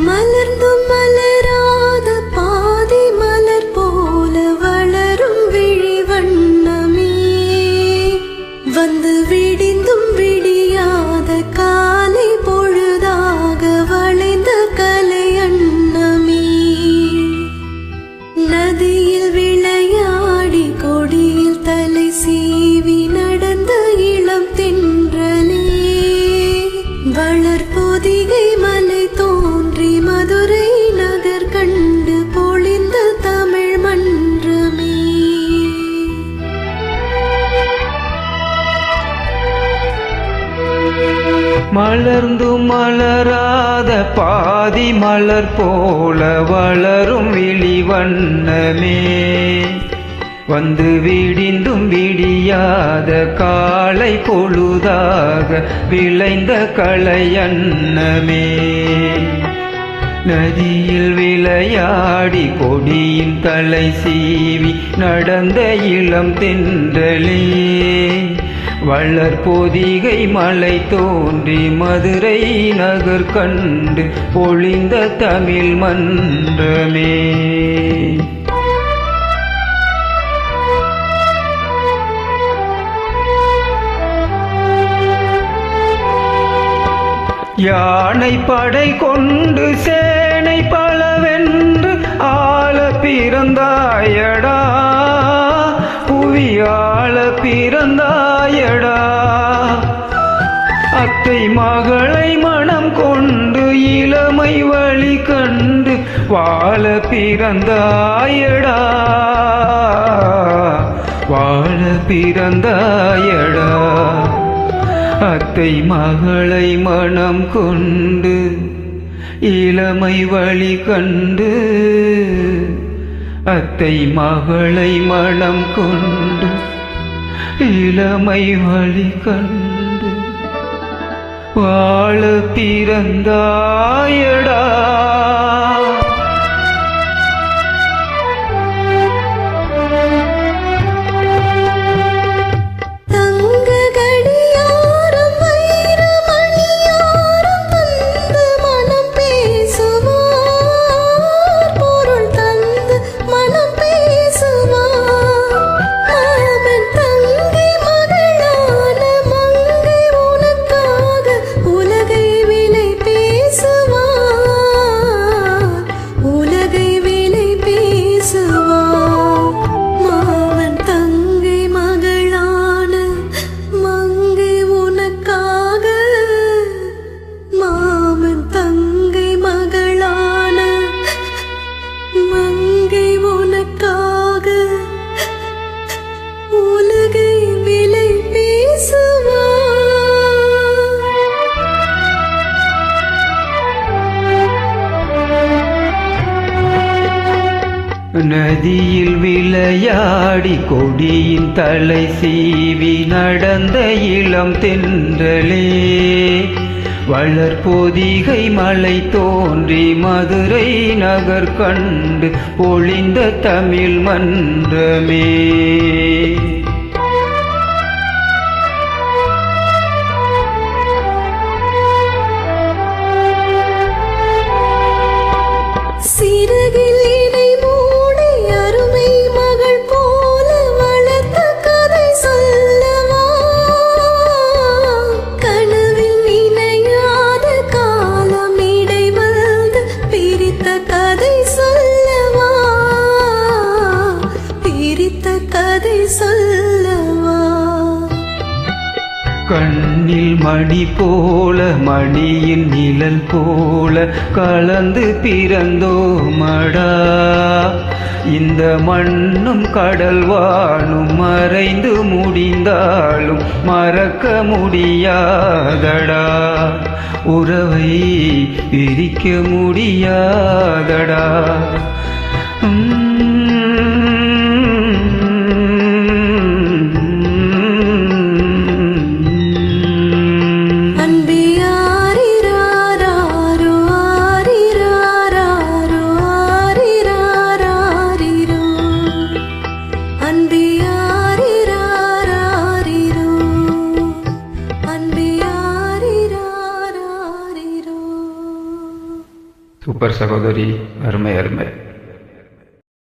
மலர்ந்தும் மலராத பாதி மலர் போல வளரும் விழி வண்ணமே, வந்து விடிந்தும் விடியாத காலை பொழுதாக வளைந்த கலை அன்னமே. நதியில் விளையாடி கொடியில் தலை சீவி நடந்த இளம் தென்றலே, வளர்பொதிகை மலை தோன்றி மதுரை நகர் கண்டு பொழிந்த தமிழ் மன்றமே. மலர்ந்தும் மலராத பாதி மலர் போல வளரும் விழி வண்ணமே, வந்து விடிந்தும் விடியாத காலை பொழுதாக விளைந்த கலையன்னமே. நதியில் விளையாடி கொடியின் தலை சீவி நடந்த இளம் தென்றலே, வளர்பொதிகை மலை தோன்றி மதுரை நகர் கண்டு பொழிந்த தமிழ் மன்றமே. யானை படை கொண்டு சேனை பலவென்று ஆள பிறந்தாயடா, புவியாள பிறந்தாயடா. அத்தை மகளை மனம் கொண்டு இளமை வழி கண்டு வாழ பிறந்தாயடா, வாழ பிறந்தாயடா. அத்தை மகளை மனம் கொண்டு இளமை வழி கண்டு, அத்தை மகளை மனம் கொண்டு இளமை வழி கண்டு வாழ பிறந்தாயடா. நதியில் விளையாடி கொடியின் தலை சீவி நடந்த இளம் தென்றலே, வளர்பொதிகை மலை தோன்றி மதுரை நகர் கண்டு பொழிந்த தமிழ் மன்றமே. கண்ணில் மணி போல மணியின் நிழல் போல கலந்து பிறந்தோமடா, இந்த மண்ணும் கடல் வானும் மறைந்து முடிந்தாலும் மறக்க முடியாதடா, உறவை பிரிக்க முடியாதடா. சூப்பர் சகோதரி, அருமை அருமை.